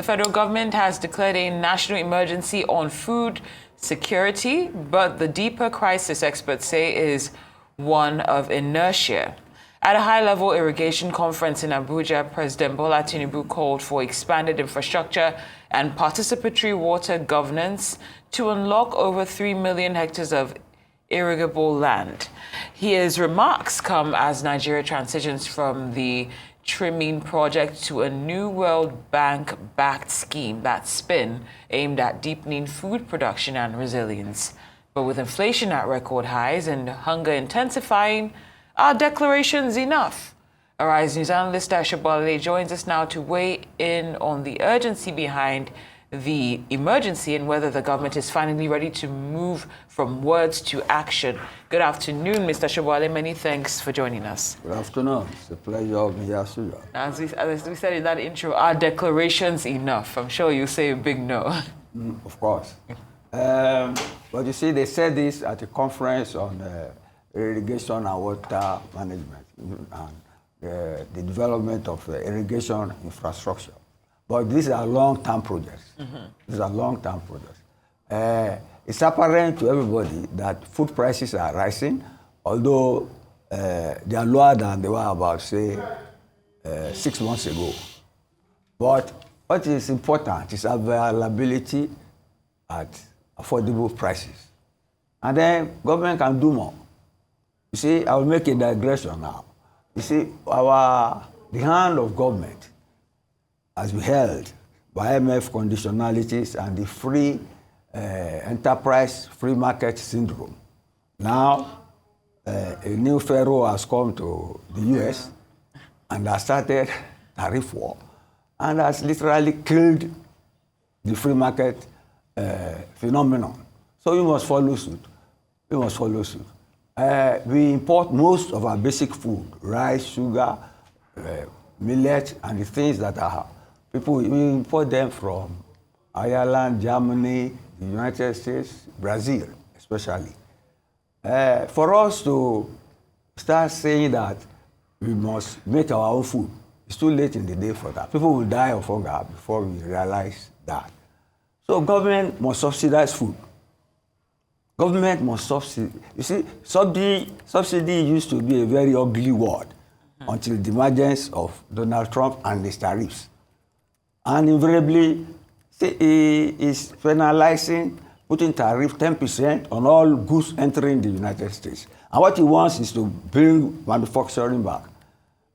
The federal government has declared a national emergency on food security, but the deeper crisis, experts say, is one of inertia. At a high-level irrigation conference in Abuja, President Bola Tinubu called for expanded infrastructure and participatory water governance to unlock over 3 million hectares of irrigable land. His remarks come as Nigeria transitions from the trimming project to a new World Bank-backed scheme, that SPIN, aimed at deepening food production and resilience. But with inflation at record highs and hunger intensifying, are declarations enough? Arise News analyst Dayo Sobowale joins us now to weigh in on the urgency behind the emergency and whether the government is finally ready to move from words to action. Good afternoon, Mr. Sobowale. Many thanks for joining us. Good afternoon. It's a pleasure of being here. As we said in that intro, are declarations enough? I'm sure you say a big no. Of course. But you see, they said this at a conference on irrigation and water management and the development of irrigation infrastructure. But these are long-term projects. These are long-term projects. It's apparent to everybody that food prices are rising, although they are lower than they were about, say, 6 months ago. But what is important is availability at affordable prices. And then government can do more. You see, I will make a digression now. You see, the hand of government has been held by IMF conditionalities and the free enterprise, free market syndrome. Now, a new pharaoh has come to the US and has started tariff war and has literally killed the free market phenomenon. So we must follow suit. We must follow suit. We import most of our basic food, rice, sugar, millet, and the things that are we import them from Ireland, Germany, the United States, Brazil, especially. For us to start saying that we must make our own food, it's too late in the day for that. People will die of hunger before we realize that. So government must subsidize food. Government must subsidize. You see, subsidy used to be a very ugly word until the emergence of Donald Trump and his tariffs. And invariably, he is penalizing, putting tariff 10% on all goods entering the United States. And what he wants is to bring manufacturing back.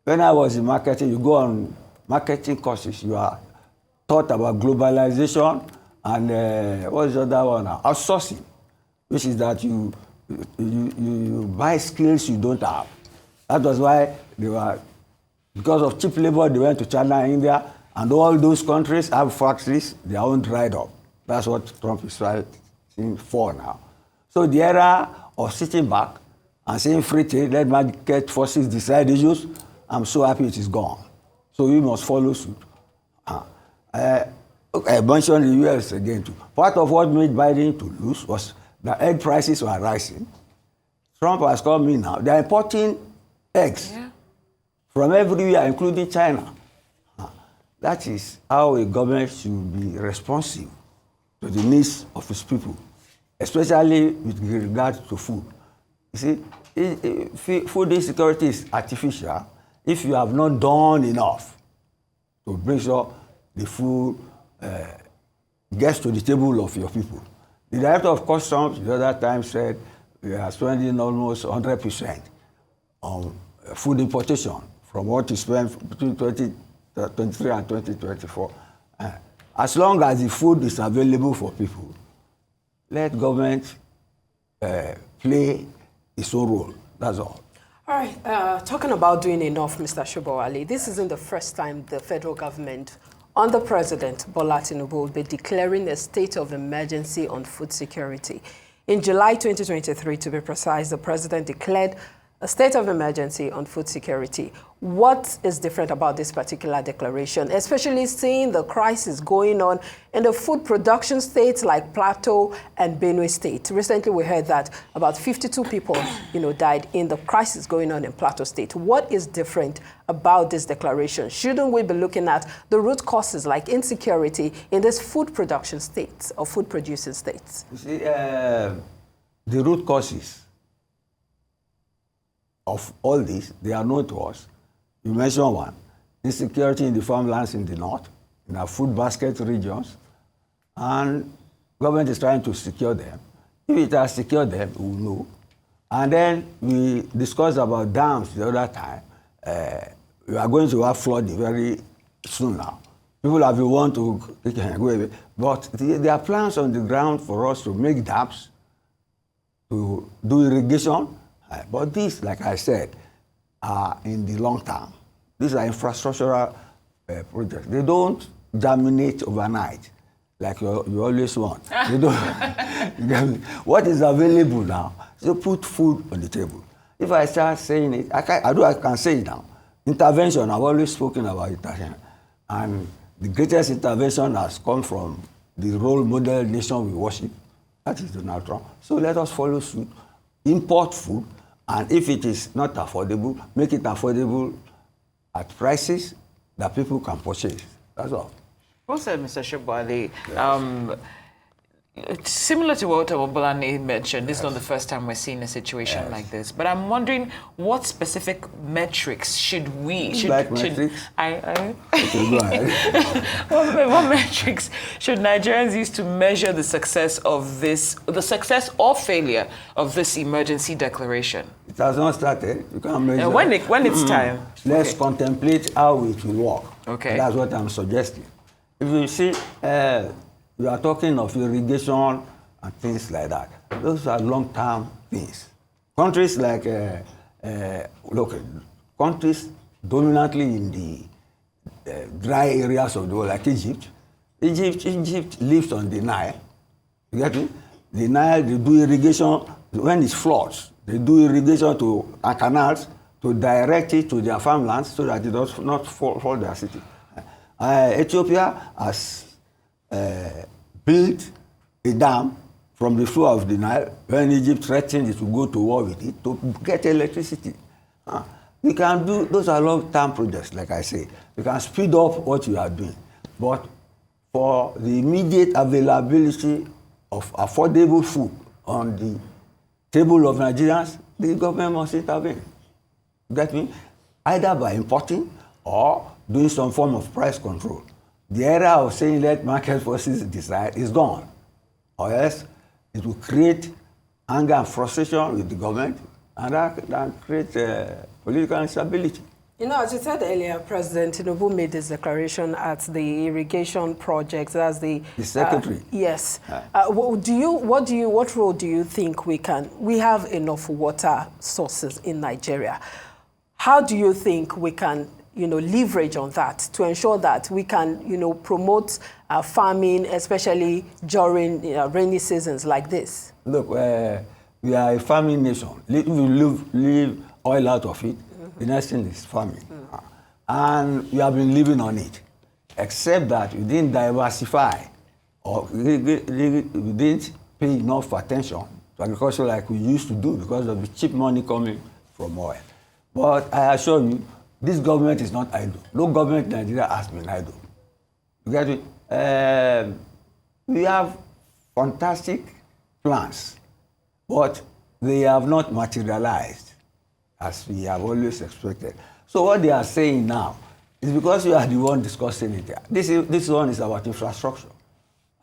When I was in marketing, you go on marketing courses, you are taught about globalization and what's the other one now? Outsourcing, which is that you buy skills you don't have. That was why because of cheap labor, they went to China and India, and all those countries have factories, they are all dried up. That's what Trump is fighting for now. So the era of sitting back and saying free trade, let market forces decide issues, I'm so happy it is gone. So we must follow suit. I mentioned the US again too. Part of what made Biden to lose was the egg prices were rising. Trump has come in now. They are importing eggs from everywhere, including China. That is how a government should be responsive to the needs of its people, especially with regard to food. You see, food insecurity is artificial if you have not done enough to make sure the food gets to the table of your people. The Director of Customs the other time said we are spending almost 100% on food importation from what we spent between 2023 and 2024. As long as the food is available for people, let government play its own role. That's all. All right. Talking about doing enough, Mr. Sobowale, this isn't the first time the federal government, under President Bola Tinubu, will be declaring a state of emergency on food security. In July 2023, to be precise, the president declared a state of emergency on food security. What is different about this particular declaration, especially seeing the crisis going on in the food production states like Plateau and Benue State? Recently, we heard that about 52 people, died in the crisis going on in Plateau State. What is different about this declaration? Shouldn't we be looking at the root causes like insecurity in these food production states or food producing states? You see, the root causes of all this, they are known to us. You mentioned one, insecurity in the farmlands in the north, in our food basket regions, and government is trying to secure them. If it has secured them, we will know. And then we discussed about dams the other time. We are going to have flooding very soon now. People have been want to go away, but there are plans on the ground for us to make dams, to do irrigation. But these, like I said, are in the long term. These are infrastructural projects. They don't germinate overnight, like you always want. They don't. What is available now? So put food on the table. If I start saying it, I can say it now. Intervention, I've always spoken about intervention. And the greatest intervention has come from the role model nation we worship. That is Donald Trump. So let us follow suit, import food, and if it is not affordable, make it affordable at prices that people can purchase. That's all. Well said, Mr. Sobowale. Yes. Similar to what Obolane mentioned, this is not the first time we're seeing a situation like this. But I'm wondering, what specific metrics should we... What metrics should Nigerians use to measure the success of the success or failure of this emergency declaration? It has not started. You can't measure. When it's time. Let's contemplate how it will work. Okay. And that's what I'm suggesting. If you see... we are talking of irrigation and things like that. Those are long-term things. Countries like, countries dominantly in the dry areas of the world, like Egypt. Egypt lives on the Nile. You get me? The Nile, they do irrigation when it floods. They do irrigation to canals to direct it to their farmlands so that it does not fall their city. Ethiopia has built a dam from the flow of the Nile when Egypt threatened it to go to war with it to get electricity. We can do, those are long-term projects, like I say. We can speed up what you are doing. But for the immediate availability of affordable food on the table of Nigerians, the government must intervene. That means either by importing or doing some form of price control. The era of saying let market forces decide is gone. Or else it will create anger and frustration with the government, and that create political instability. As you said earlier, President Tinubu made this declaration at the irrigation projects as the secretary. Yes. What role do you think we have enough water sources in Nigeria? How do you think we can leverage on that to ensure that we can, promote farming, especially during rainy seasons like this? Look, we are a farming nation. If we leave oil out of it, the next thing is farming. And we have been living on it, except that we didn't diversify or we didn't pay enough attention to agriculture like we used to do because of the cheap money coming from oil. But I assure you, this government is not idle. No government in Nigeria has been idle. You get it? We have fantastic plans, but they have not materialized as we have always expected. So what they are saying now is because you are the one discussing it. This one is about infrastructure.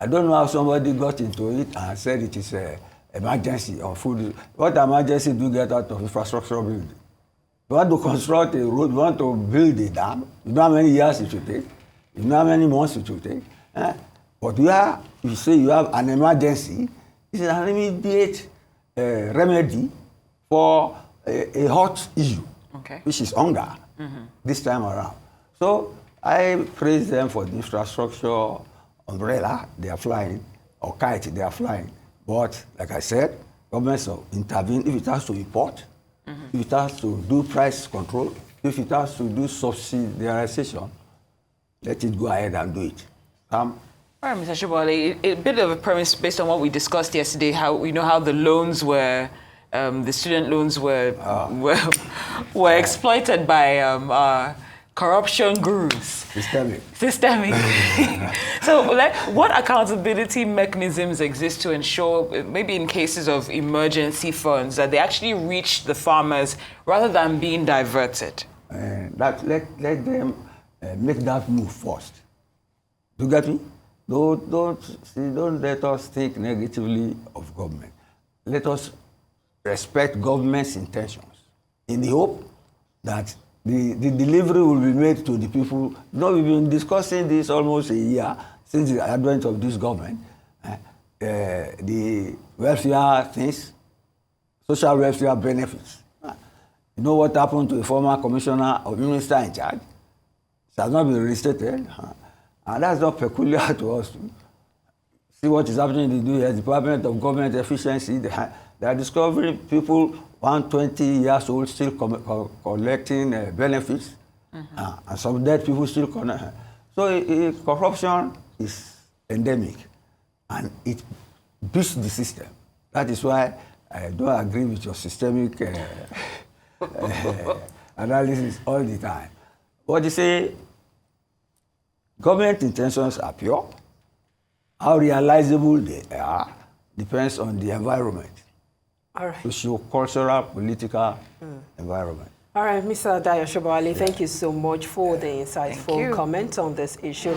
I don't know how somebody got into it and said it is an emergency on food. What emergency do you get out of infrastructure building? You want to construct a road, you want to build a dam, you know how many years it will take, you know how many months it will take. But you say you have an emergency, it's an immediate remedy for a hot issue, which is hunger this time around. So I praise them for the infrastructure umbrella they are flying, or kite they are flying. But like I said, governments will intervene if it has to import. If it has to do price control, if it has to do subsidization, let it go ahead and do it. All right, Mr. Sobowale, a bit of a premise based on what we discussed yesterday, how how the loans were, the student loans were exploited by corruption gurus. Systemic. So, what accountability mechanisms exist to ensure, maybe in cases of emergency funds, that they actually reach the farmers rather than being diverted? Let them make that move first. Do you get me? Don't let us think negatively of government. Let us respect government's intentions in the hope that the delivery will be made to the people. We've been discussing this almost a year since the advent of this government. The welfare things, social welfare benefits. You know what happened to the former commissioner or minister in charge? It has not been restated. And that's not peculiar to us. See what is happening in the US Department of Government Efficiency. They are discovering people 120 years old still collecting benefits, and some dead people still connect. So corruption is endemic, and it beats the system. That is why I don't agree with your systemic analysis all the time. What you say? Government intentions are pure. How realizable they are depends on the environment. All right. Socio-cultural, political environment. All right, Mr. Dayo Sobowale, thank you so much for the insightful comment on this issue.